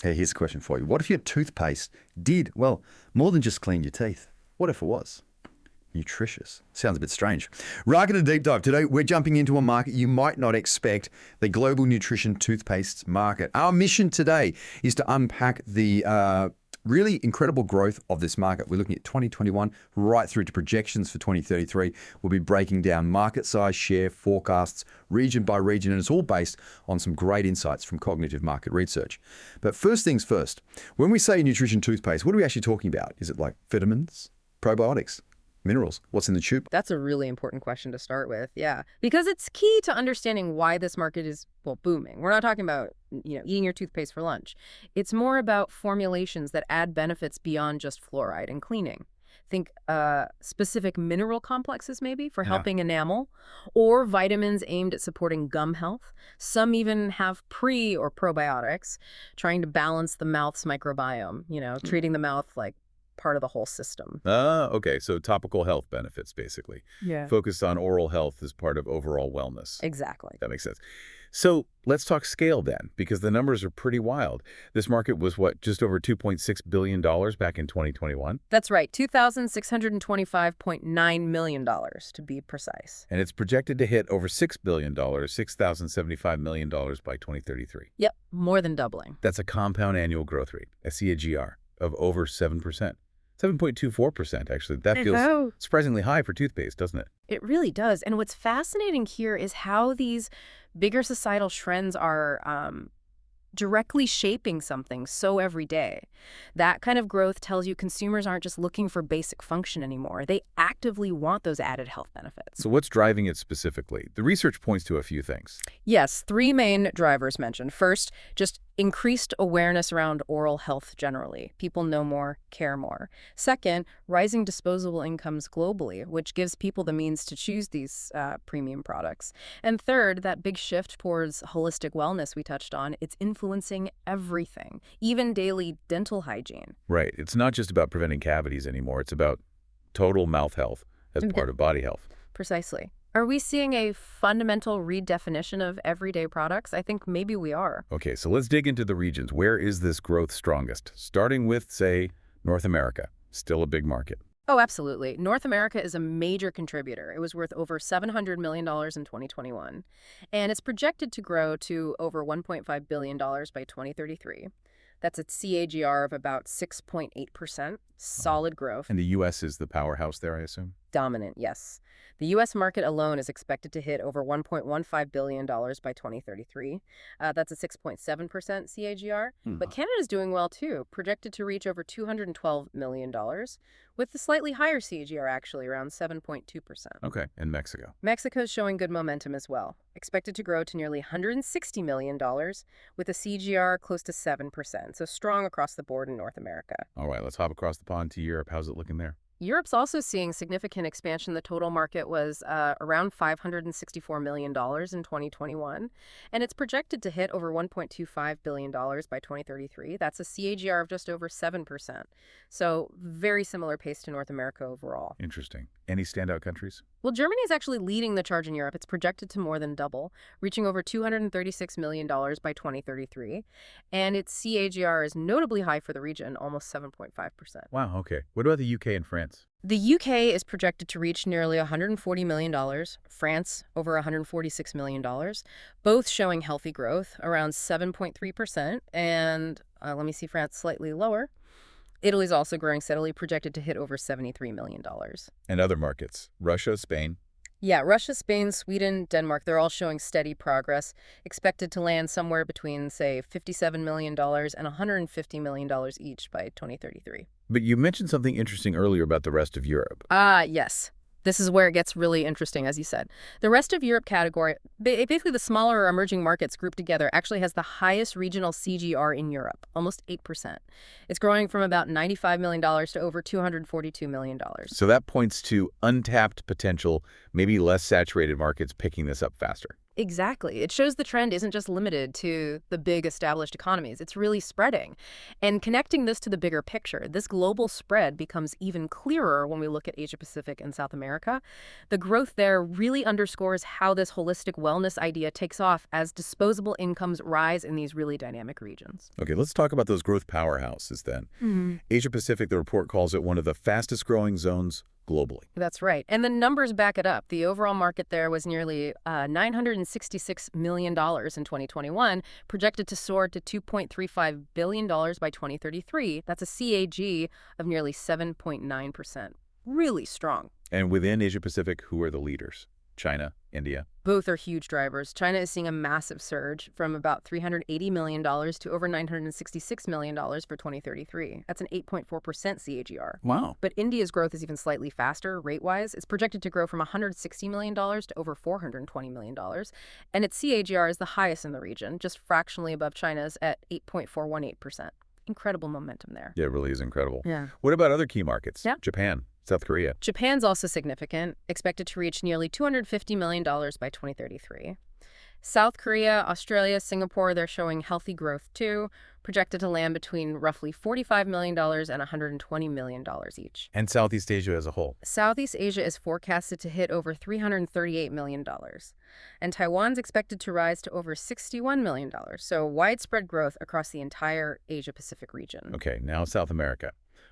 Hey, here's a question for you. What if your toothpaste did, well, more than just clean your teeth? What if it was nutritious? Sounds a bit strange. Rocket a deep dive. Today, we're jumping into a market you might not expect, the global nutrition toothpaste market. Our mission today is to unpack the really incredible growth of this market. We're looking at 2021 right through to projections for 2033. We'll be breaking down market size, share, forecasts, region by region, and it's all based on some great insights from cognitive market research. But first things first, when we say nutrition toothpaste, what are we actually talking about? Is it like vitamins, probiotics, minerals? What's in the tube? That's a really important question to start with, yeah. Because it's key to understanding why this market is, well, booming. We're not talking about, eating your toothpaste for lunch. It's more about formulations that add benefits beyond just fluoride and cleaning. Think specific mineral complexes maybe for helping enamel, or vitamins aimed at supporting gum health. Some even have pre or probiotics, trying to balance the mouth's microbiome, treating the mouth like part of the whole system. Okay. So topical health benefits, basically. Yeah. Focused on oral health as part of overall wellness. Exactly. That makes sense. So let's talk scale then, because the numbers are pretty wild. This market was, what, just over $2.6 billion back in 2021? That's right, $2,625.9 million to be precise. And it's projected to hit over $6 billion, $6,075 million by 2033. Yep, more than doubling. That's a compound annual growth rate, a CAGR, of over 7%. 7.24%, actually. That feels surprisingly high for toothpaste, doesn't it? It really does. And what's fascinating here is how these bigger societal trends are directly shaping something so every day. That kind of growth tells you consumers aren't just looking for basic function anymore. They actively want those added health benefits. So what's driving it specifically? The research points to a few things. Yes, three main drivers mentioned. First, just increased awareness around oral health generally. People know more, care more. Second, rising disposable incomes globally, which gives people the means to choose these premium products. And third, that big shift towards holistic wellness we touched on, it's influencing everything, even daily dental hygiene. Right. It's not just about preventing cavities anymore. It's about total mouth health as part of body health. Precisely. Are we seeing a fundamental redefinition of everyday products? I think maybe we are. Okay, so let's dig into the regions. Where is this growth strongest? Starting with, say, North America. Still a big market. Oh, absolutely. North America is a major contributor. It was worth over $700 million in 2021. And it's projected to grow to over $1.5 billion by 2033. That's a CAGR of about 6.8%. Solid growth. And the U.S. is the powerhouse there, I assume? Dominant, yes. The U.S. market alone is expected to hit over $1.15 billion by 2033. That's a 6.7% CAGR. But Canada's doing well, too, projected to reach over $212 million, with a slightly higher CAGR, actually, around 7.2%. Okay, and Mexico? Mexico's showing good momentum as well, expected to grow to nearly $160 million, with a CAGR close to 7%, so strong across the board in North America. All right, let's hop across the pond to Europe. How's it looking there? Europe's also seeing significant expansion. The total market was around $564 million in 2021, and it's projected to hit over $1.25 billion by 2033. That's a CAGR of just over 7%. So very similar pace to North America overall. Interesting. Any standout countries? Well, Germany is actually leading the charge in Europe. It's projected to more than double, reaching over $236 million by 2033. And its CAGR is notably high for the region, almost 7.5%. Wow, okay. What about the UK and France? The UK is projected to reach nearly $140 million, France over $146 million, both showing healthy growth, around 7.3%, and let me see, France slightly lower. Italy's also growing steadily, projected to hit over $73 million. And other markets? Russia, Spain? Yeah, Russia, Spain, Sweden, Denmark, they're all showing steady progress, expected to land somewhere between, say, $57 million and $150 million each by 2033. But you mentioned something interesting earlier about the rest of Europe. Yes. This is where it gets really interesting, as you said. The rest of Europe category, basically the smaller emerging markets grouped together, actually has the highest regional CGR in Europe, almost 8%. It's growing from about $95 million to over $242 million. So that points to untapped potential, maybe less saturated markets picking this up faster. Exactly. It shows the trend isn't just limited to the big established economies. It's really spreading. And connecting this to the bigger picture, this global spread becomes even clearer when we look at Asia Pacific and South America. The growth there really underscores how this holistic wellness idea takes off as disposable incomes rise in these really dynamic regions. Okay, let's talk about those growth powerhouses then. Asia Pacific, the report calls it one of the fastest growing zones globally. That's right. And the numbers back it up. The overall market there was nearly $966 million in 2021, projected to soar to $2.35 billion by 2033. That's a CAG of nearly 7.9%. Really strong. And within Asia Pacific, who are the leaders? China, India? Both are huge drivers. China is seeing a massive surge from about $380 million to over $966 million for 2033. That's an 8.4% CAGR. Wow. But India's growth is even slightly faster rate-wise. It's projected to grow from $160 million to over $420 million. And its CAGR is the highest in the region, just fractionally above China's at 8.418%. Incredible momentum there. Yeah, it really is incredible. Yeah. What about other key markets? Yeah. Japan, South Korea. Japan's also significant, expected to reach nearly $250 million by 2033. South Korea, Australia, Singapore, they're showing healthy growth too, projected to land between roughly $45 million and $120 million each. And Southeast Asia as a whole. Southeast Asia is forecasted to hit over $338 million. And Taiwan's expected to rise to over $61 million. So widespread growth across the entire Asia-Pacific region. Okay, now South America.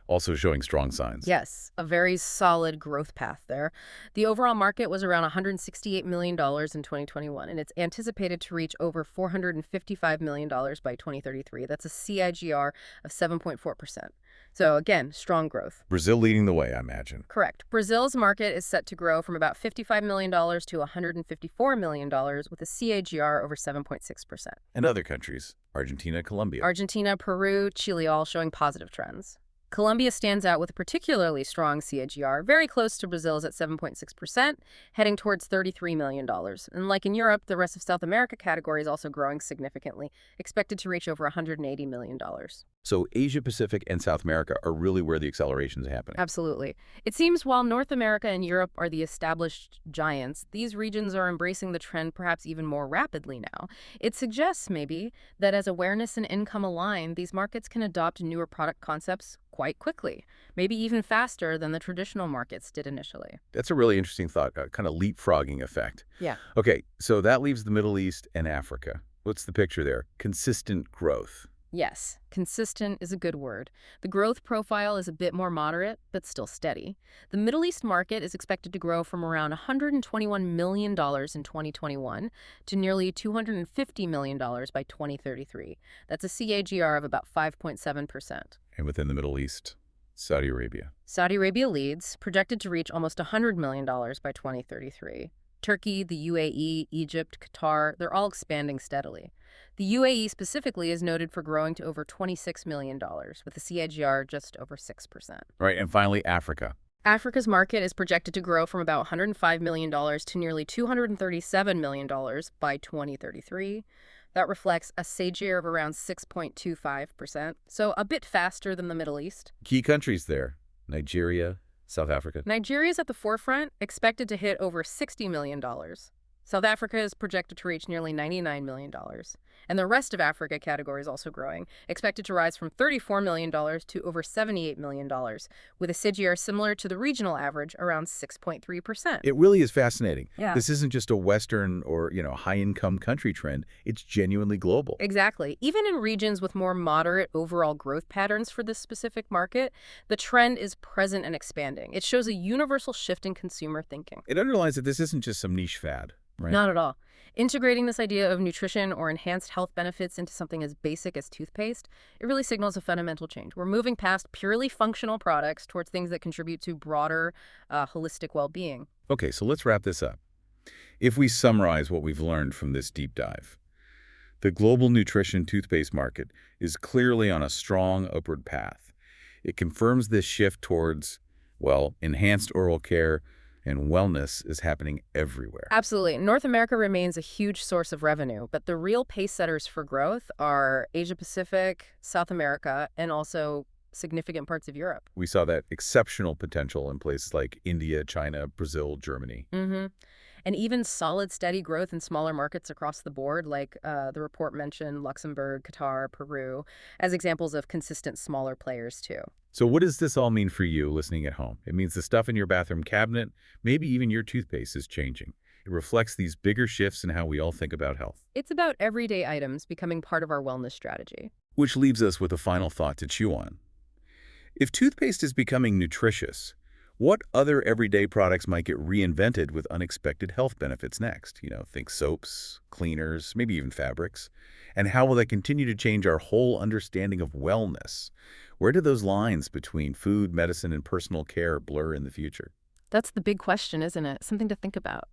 Also showing strong signs. Yes, a very solid growth path there. The overall market was around $168 million in 2021, and it's anticipated to reach over $455 million by 2033. That's a CIGR of 7.4%. So again, strong growth. Brazil leading the way, I imagine. Correct. Brazil's market is set to grow from about $55 million to $154 million with a CAGR over 7.6%. And other countries, Argentina, Colombia. Argentina, Peru, Chile all showing positive trends. Colombia stands out with a particularly strong CAGR, very close to Brazil's at 7.6%, heading towards $33 million. And like in Europe, the rest of South America category is also growing significantly, expected to reach over $180 million. So Asia Pacific and South America are really where the acceleration is happening. Absolutely. It seems while North America and Europe are the established giants, these regions are embracing the trend perhaps even more rapidly now. It suggests maybe that as awareness and income align, these markets can adopt newer product concepts quite quickly, maybe even faster than the traditional markets did initially. That's a really interesting thought, a kind of leapfrogging effect. Yeah. Okay, so that leaves the Middle East and Africa. What's the picture there? Consistent growth. Yes, consistent is a good word. The growth profile is a bit more moderate, but still steady. The Middle East market is expected to grow from around $121 million in 2021 to nearly $250 million by 2033. That's a CAGR of about 5.7%. And within the Middle East, Saudi Arabia. Saudi Arabia leads, projected to reach almost $100 million by 2033. Turkey, the UAE, Egypt, Qatar, they're all expanding steadily. The UAE specifically is noted for growing to over $26 million, with a CAGR just over 6%. Right, and finally, Africa. Africa's market is projected to grow from about $105 million to nearly $237 million by 2033. That reflects a CAGR of around 6.25%, so a bit faster than the Middle East. Key countries there, Nigeria, South Africa. Nigeria's at the forefront, expected to hit over $60 million. South Africa is projected to reach nearly $99 million. And the rest of Africa category is also growing, expected to rise from $34 million to over $78 million, with a CAGR similar to the regional average, around 6.3%. It really is fascinating. Yeah. This isn't just a Western or, high-income country trend. It's genuinely global. Exactly. Even in regions with more moderate overall growth patterns for this specific market, the trend is present and expanding. It shows a universal shift in consumer thinking. It underlines that this isn't just some niche fad. Right. Not at all. Integrating this idea of nutrition or enhanced health benefits into something as basic as toothpaste, it really signals a fundamental change. We're moving past purely functional products towards things that contribute to broader, holistic well-being. Okay, so let's wrap this up. If we summarize what we've learned from this deep dive, the global nutrition toothpaste market is clearly on a strong upward path. It confirms this shift towards, enhanced oral care and wellness is happening everywhere. Absolutely. North America remains a huge source of revenue, but the real pace setters for growth are Asia-Pacific, South America, and also significant parts of Europe. We saw that exceptional potential in places like India, China, Brazil, Germany. Mm-hmm. and even solid, steady growth in smaller markets across the board, like the report mentioned Luxembourg, Qatar, Peru, as examples of consistent smaller players, too. So what does this all mean for you listening at home? It means the stuff in your bathroom cabinet, maybe even your toothpaste, is changing. It reflects these bigger shifts in how we all think about health. It's about everyday items becoming part of our wellness strategy. Which leaves us with a final thought to chew on. If toothpaste is becoming nutritious, what other everyday products might get reinvented with unexpected health benefits next? Think soaps, cleaners, maybe even fabrics. And how will they continue to change our whole understanding of wellness? Where do those lines between food, medicine, and personal care blur in the future? That's the big question, isn't it? Something to think about.